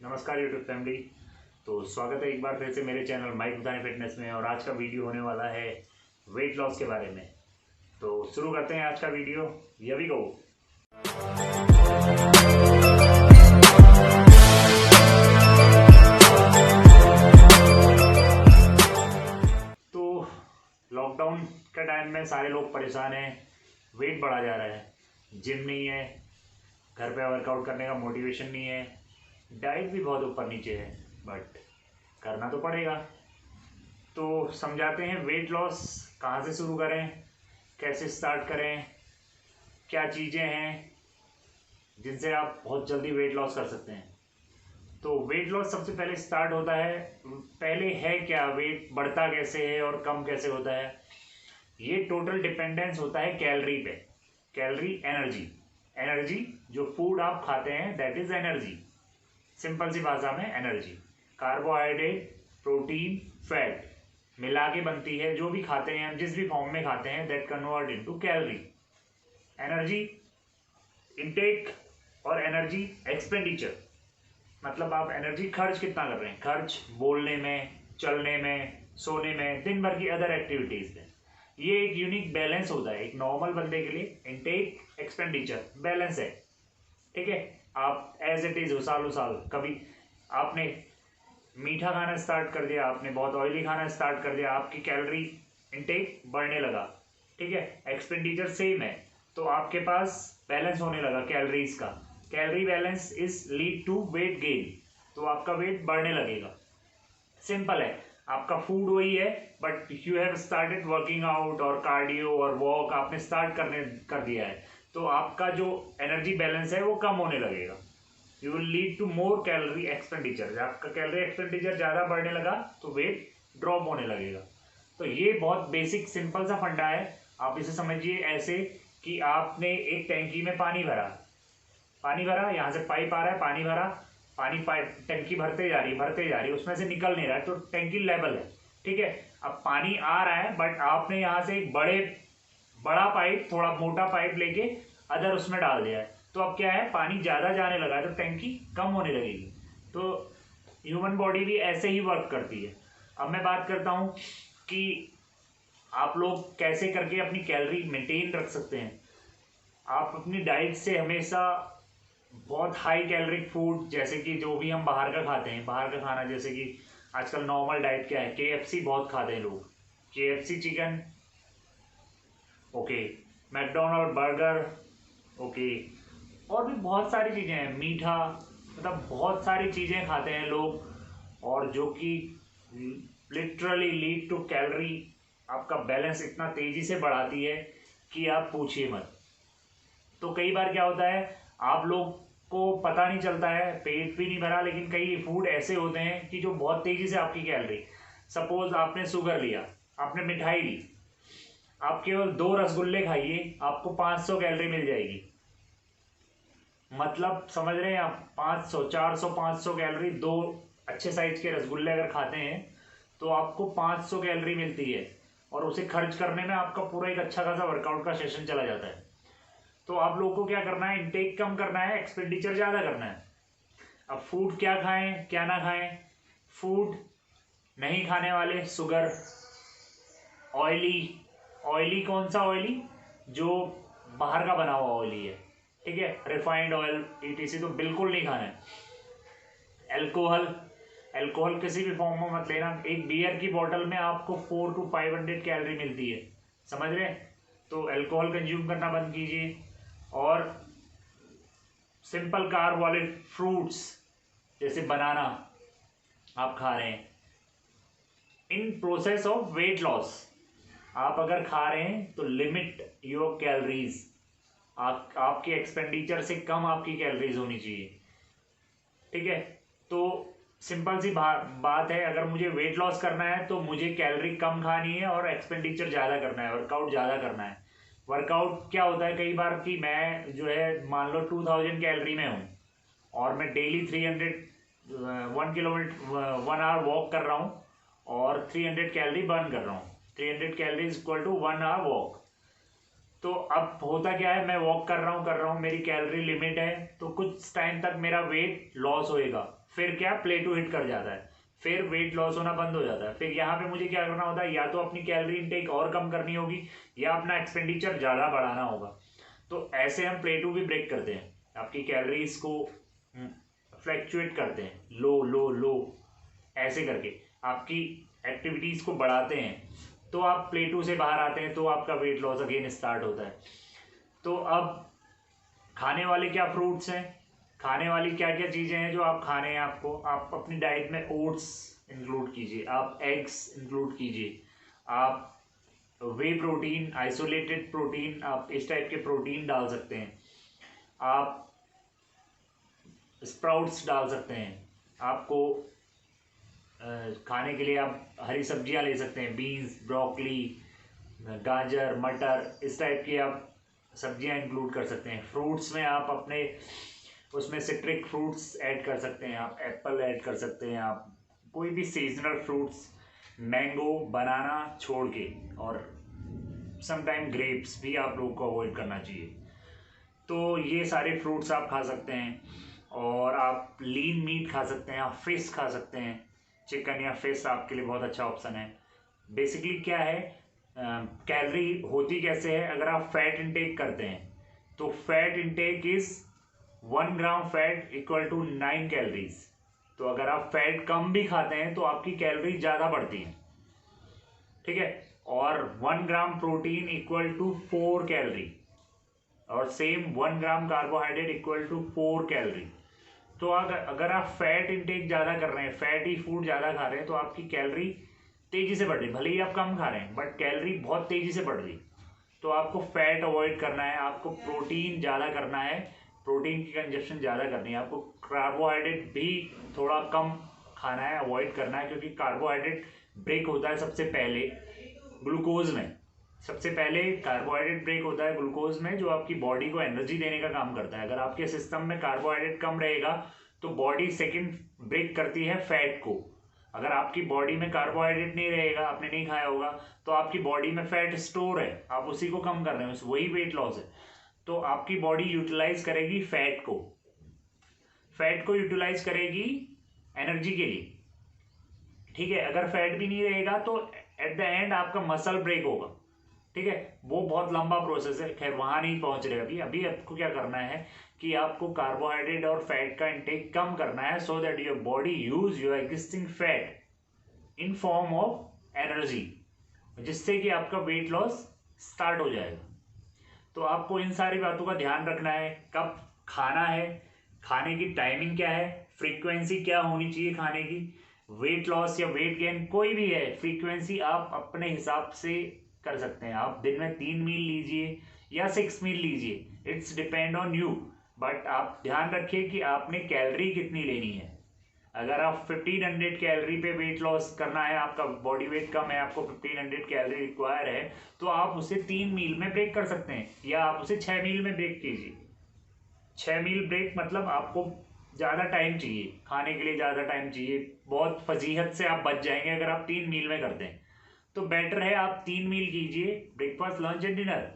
नमस्कार YouTube family. तो स्वागत है एक बार फिर से मेरे चैनल माइक बुधानी फिटनेस में। और आज का वीडियो होने वाला है वेट लॉस के बारे में। तो शुरू करते हैं आज का वीडियो। Here we go. तो लॉकडाउन के टाइम में सारे लोग परेशान हैं, वेट बढ़ा जा रहा है, जिम नहीं है, घर पे वर्कआउट करने का मोटिवेशन नहीं है, डाइट भी बहुत ऊपर नीचे है, बट करना तो पड़ेगा। तो समझाते हैं वेट लॉस कहाँ से शुरू करें, कैसे स्टार्ट करें, क्या चीज़ें हैं जिनसे आप बहुत जल्दी वेट लॉस कर सकते हैं। तो वेट लॉस सबसे पहले स्टार्ट होता है, पहले है क्या, वेट बढ़ता कैसे है और कम कैसे होता है। ये टोटल डिपेंडेंस होता है कैलोरी पे। कैलोरी एनर्जी, एनर्जी जो फूड आप खाते हैं दैट इज एनर्जी। सिंपल सी भाषा में एनर्जी कार्बोहाइड्रेट, प्रोटीन, फैट मिला के बनती है। जो भी खाते हैं हम, जिस भी फॉर्म में खाते हैं, that convert into calorie. Energy intake और एनर्जी एक्सपेंडिचर, मतलब आप एनर्जी खर्च कितना कर रहे हैं, खर्च बोलने में, चलने में, सोने में, दिन भर की अदर एक्टिविटीज में। ये एक यूनिक बैलेंस होता है एक नॉर्मल बंदे के लिए। इनटेक एक्सपेंडिचर बैलेंस है, ठीक है। आप एज इट इज हो, सालों साल कभी आपने मीठा खाना स्टार्ट कर दिया, आपने बहुत ऑयली खाना स्टार्ट कर दिया, आपकी कैलोरी इनटेक बढ़ने लगा, ठीक है। एक्सपेंडिचर सेम है, तो आपके पास बैलेंस होने लगा कैलोरीज का। Calorie balance is lead to weight gain, तो आपका वेट बढ़ने लगेगा। सिंपल है, आपका फूड वही है, but you have started working out और कार्डियो और वॉक आपने स्टार्ट कर दिया है, तो आपका जो एनर्जी बैलेंस है वो कम होने लगेगा। You will lead to more calorie expenditure. आपका कैलोरी एक्सपेंडिचर ज़्यादा बढ़ने लगा तो वेट ड्रॉप होने लगेगा। तो ये बहुत बेसिक सिंपल सा फंडा है। आप इसे समझिए ऐसे कि आपने एक टैंकी में पानी भरा, यहाँ से पाइप आ रहा है, पानी भरा, पानी पाइप टंकी भरते जा रही, उसमें से निकल नहीं रहा है, तो टंकी लेवल है, ठीक है। अब पानी आ रहा है, बट आपने यहाँ से एक बड़ा पाइप, थोड़ा मोटा पाइप लेके अदर उसमें डाल दिया है, तो अब क्या है, पानी ज़्यादा जाने लगा है, तो टंकी कम होने लगेगी। तो ह्यूमन बॉडी भी ऐसे ही वर्क करती है। अब मैं बात करता हूँ कि आप लोग कैसे करके अपनी कैलोरी मेंटेन रख सकते हैं। आप अपनी डाइट से हमेशा बहुत हाई कैलोरिक फूड, जैसे कि जो भी हम बाहर का खाते हैं, बाहर का खाना, जैसे कि आजकल नॉर्मल डाइट क्या है, KFC बहुत खाते हैं लोग, KFC chicken, okay, McDonald burger, okay, और भी बहुत सारी चीज़ें हैं, मीठा, मतलब बहुत सारी चीज़ें खाते हैं लोग, और जो कि लिटरली लीड टू कैलोरी, आपका बैलेंस इतना तेज़ी से बढ़ाती है कि आप पूछिए मत। तो कई बार क्या होता है, आप लोग को पता नहीं चलता है, पेट भी नहीं भरा, लेकिन कई फूड ऐसे होते हैं कि जो बहुत तेज़ी से आपकी कैलोरी, सपोज आपने शुगर लिया, आपने मिठाई ली, आप केवल 2 रसगुल्ले खाइए, आपको 500 कैलोरी मिल जाएगी। मतलब समझ रहे हैं आप, 500, 400, 500 कैलोरी। 2 अच्छे साइज के रसगुल्ले अगर खाते हैं तो आपको 500 कैलोरी मिलती है, और उसे खर्च करने में आपका पूरा एक अच्छा खासा वर्कआउट का सेशन चला जाता है। तो आप लोगों को क्या करना है, इनटेक कम करना है, एक्सपेंडिचर ज़्यादा करना है। अब फूड क्या खाएं क्या ना खाएं, फूड नहीं खाने वाले, शुगर, ऑयली कौन सा ऑयली, जो बाहर का बना हुआ ऑयली है, ठीक है, रिफाइंड ऑयल ETC तो बिल्कुल नहीं खाना है। अल्कोहल किसी भी फॉर्म में मत लेना। एक बियर की बोतल में आपको 400 to 500 कैलोरी मिलती है, समझ रहे हैं। तो अल्कोहल कंज्यूम करना बंद कीजिए, और सिंपल कार्ब वाले फ्रूट्स जैसे बनाना आप खा रहे हैं। In process of weight loss आप अगर खा रहे हैं तो लिमिट योर कैलोरीज, आपके एक्सपेंडिचर से कम आपकी कैलोरीज होनी चाहिए, ठीक है। तो सिंपल सी बात है, अगर मुझे वेट लॉस करना है तो मुझे कैलोरी कम खानी है और एक्सपेंडिचर ज़्यादा करना है, वर्कआउट ज़्यादा करना है। वर्कआउट क्या होता है, कई बार कि मैं जो है मान लो 2000 कैलोरी में हूँ, और मैं डेली 1 किलोमीटर 1 आवर वॉक कर रहा हूँ, और 300 कैलोरी बर्न कर रहा हूँ। 300 calorie equal to 1 hour walk. तो अब होता क्या है, मैं वॉक कर रहा हूँ, मेरी कैलोरी लिमिट है, तो कुछ टाइम तक मेरा वेट लॉस होएगा, फिर क्या प्लेटू हिट कर जाता है, फिर वेट लॉस होना बंद हो जाता है। फिर यहाँ पे मुझे क्या करना होता है, या तो अपनी कैलोरी इनटेक और कम करनी होगी या अपना एक्सपेंडिचर ज़्यादा बढ़ाना होगा। तो ऐसे हम प्लेटू भी ब्रेक करते हैं, आपकी कैलोरीज को फ्लैक्चुएट करते हैं, लो लो लो ऐसे करके आपकी एक्टिविटीज़ को बढ़ाते हैं। तो आप प्लेटू से बाहर आते हैं, तो आपका वेट लॉस अगेन स्टार्ट होता है। तो अब खाने वाले क्या फ्रूट्स हैं, खाने वाली क्या क्या चीज़ें हैं जो आप खाने हैं आपको, आप अपनी डाइट में ओट्स इंक्लूड कीजिए, आप एग्स इंक्लूड कीजिए, आप वे प्रोटीन, आइसोलेटेड प्रोटीन, आप इस टाइप के प्रोटीन डाल सकते हैं, आप स्प्राउट्स डाल सकते हैं। आपको खाने के लिए आप हरी सब्जियां ले सकते हैं, बीन्स, ब्रोकली, गाजर, मटर, इस टाइप की आप सब्जियां इंक्लूड कर सकते हैं। फ्रूट्स में आप अपने उसमें सिट्रिक फ्रूट्स ऐड कर सकते हैं, आप एप्पल ऐड कर सकते हैं, आप कोई भी सीजनल फ्रूट्स, मैंगो, बनाना छोड़ के, और समटाइम ग्रेप्स भी आप लोगों को अवॉइड करना चाहिए। तो ये सारे फ्रूट्स आप खा सकते हैं, और आप लीन मीट खा सकते हैं, आप फिश खा सकते हैं, चिकन या फिश आपके लिए बहुत अच्छा ऑप्शन है। बेसिकली क्या है, कैलोरी होती कैसे है, अगर आप फैट इंटेक करते हैं तो fat intake is 1 gram fat equal to 9 calories. तो अगर आप फैट कम भी खाते हैं तो आपकी कैलोरी ज़्यादा बढ़ती है, ठीक है। और 1 gram protein equal to 4 calorie, और same 1 gram carbohydrate equal to 4 calorie. तो अगर आप फैट इंटेक ज़्यादा कर रहे हैं, फैटी फूड ज़्यादा खा रहे हैं, तो आपकी कैलोरी तेज़ी से बढ़ रही, भले ही आप कम खा रहे हैं बट कैलोरी बहुत तेज़ी से बढ़ रही। तो आपको फैट अवॉइड करना है, आपको प्रोटीन ज़्यादा करना है, प्रोटीन की कंजप्शन ज़्यादा करनी है, आपको कार्बोहाइड्रेट भी थोड़ा कम खाना है, अवॉइड करना है, क्योंकि कार्बोहाइड्रेट ब्रेक होता है सबसे पहले ग्लूकोज में। सबसे पहले कार्बोहाइड्रेट ब्रेक होता है ग्लूकोज में, जो आपकी बॉडी को एनर्जी देने का काम करता है। अगर आपके सिस्टम में कार्बोहाइड्रेट कम रहेगा तो बॉडी सेकंड ब्रेक करती है फैट को। अगर आपकी बॉडी में कार्बोहाइड्रेट नहीं रहेगा, आपने नहीं खाया होगा, तो आपकी बॉडी में फैट स्टोर है, आप उसी को कम कर रहे हैं, वही वेट लॉस है। तो आपकी बॉडी यूटिलाइज करेगी फैट को, फैट को यूटिलाइज करेगी एनर्जी के लिए, ठीक है। अगर फैट भी नहीं रहेगा तो एट द एंड आपका मसल ब्रेक होगा, ठीक है। वो बहुत लंबा प्रोसेस है, खैर वहां नहीं पहुंच रहे अभी। अभी आपको क्या करना है कि आपको कार्बोहाइड्रेट और फैट का इंटेक कम करना है, so that your body use your existing fat in form of energy, जिससे कि आपका वेट लॉस स्टार्ट हो जाएगा। तो आपको इन सारी बातों का ध्यान रखना है, कब खाना है, खाने की टाइमिंग क्या है, फ्रीक्वेंसी क्या होनी चाहिए खाने की। वेट लॉस या वेट गेन कोई भी है, फ्रीक्वेंसी आप अपने हिसाब से कर सकते हैं। आप दिन में 3 मील लीजिए या 6 मील लीजिए, it's depend on you. But आप ध्यान रखिए कि आपने कैलोरी कितनी लेनी है। अगर आप 1500 कैलोरी पे वेट लॉस करना है, आपका बॉडी वेट कम है, आपको 1500 कैलोरी रिक्वायर है, तो आप उसे 3 मील में ब्रेक कर सकते हैं, या आप उसे 6 मील में ब्रेक कीजिए। 6 मील ब्रेक मतलब आपको ज़्यादा टाइम चाहिए खाने के लिए, ज़्यादा टाइम चाहिए, बहुत फजीहत से आप बच जाएंगे अगर आप 3 मील में करते हैं। तो बेटर है आप 3 मील कीजिए, ब्रेकफास्ट, लंच एंड डिनर,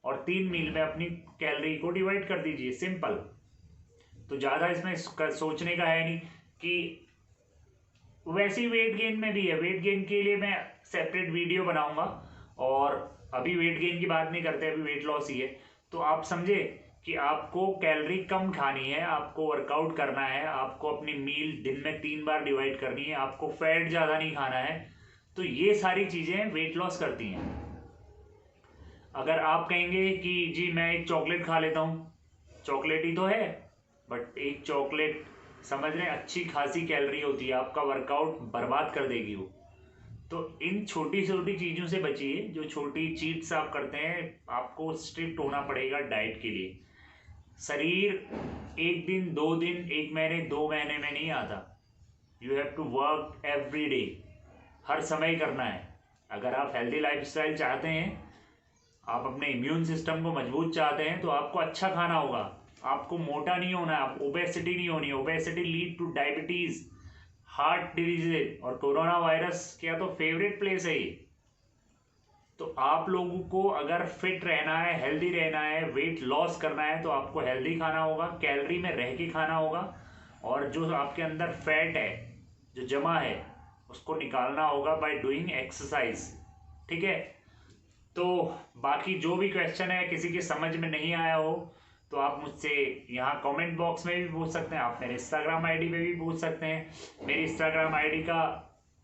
और 3 मील में अपनी कैलोरी को डिवाइड कर दीजिए, सिंपल। तो ज़्यादा इसमें सोचने का है नहीं। कि वैसे ही वेट गेन में भी है, वेट गेन के लिए मैं सेपरेट वीडियो बनाऊंगा, और अभी वेट गेन की बात नहीं करते, अभी वेट लॉस ही है। तो आप समझे कि आपको कैलोरी कम खानी है, आपको वर्कआउट करना है, आपको अपनी मील दिन में 3 बार डिवाइड करनी है, आपको फैट ज़्यादा नहीं खाना है। तो ये सारी चीज़ें वेट लॉस करती हैं। अगर आप कहेंगे कि जी मैं एक चॉकलेट खा लेता हूँ, चॉकलेट ही तो है, बट एक चॉकलेट समझ रहे हैं अच्छी खासी कैलोरी होती है, आपका वर्कआउट बर्बाद कर देगी वो। तो इन छोटी छोटी चीज़ों से बचिए, जो छोटी चीट्स आप करते हैं। आपको स्ट्रिक्ट होना पड़ेगा डाइट के लिए। शरीर 1 दिन 2 दिन 1 महीने 2 महीने में नहीं आता, you have to work every day, हर समय करना है। अगर आप हेल्दी लाइफस्टाइल चाहते हैं, आप अपने इम्यून सिस्टम को मजबूत चाहते हैं, तो आपको अच्छा खाना होगा, आपको मोटा नहीं होना है, आप ओबेसिटी नहीं होनी है। Obesity lead two diabetes, heart disease, और कोरोना वायरस क्या तो फेवरेट प्लेस है ये। तो आप लोगों को अगर फिट रहना है, हेल्दी रहना है, वेट लॉस करना है, तो आपको हेल्दी खाना होगा, कैलोरी में रह के खाना होगा, और जो आपके अंदर फैट है जो जमा है उसको निकालना होगा बाय डूइंग एक्सरसाइज। ठीक है, तो बाकी जो भी क्वेश्चन है किसी की समझ में नहीं आया हो तो आप मुझसे यहाँ कमेंट बॉक्स में भी पूछ सकते हैं, आप मेरे इंस्टाग्राम आईडी पे भी पूछ सकते हैं। मेरी इंस्टाग्राम आईडी का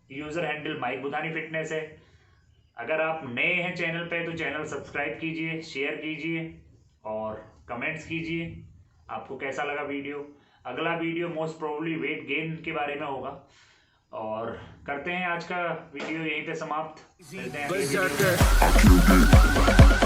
user handle mic Budhani fitness है। अगर आप नए हैं चैनल पे तो चैनल सब्सक्राइब कीजिए, शेयर कीजिए और कमेंट्स कीजिए आपको कैसा लगा वीडियो। अगला video most probably weight gain के बारे में होगा। और करते हैं आज का वीडियो यहीं पे समाप्त। मिलते हैं अगले वीडियो में।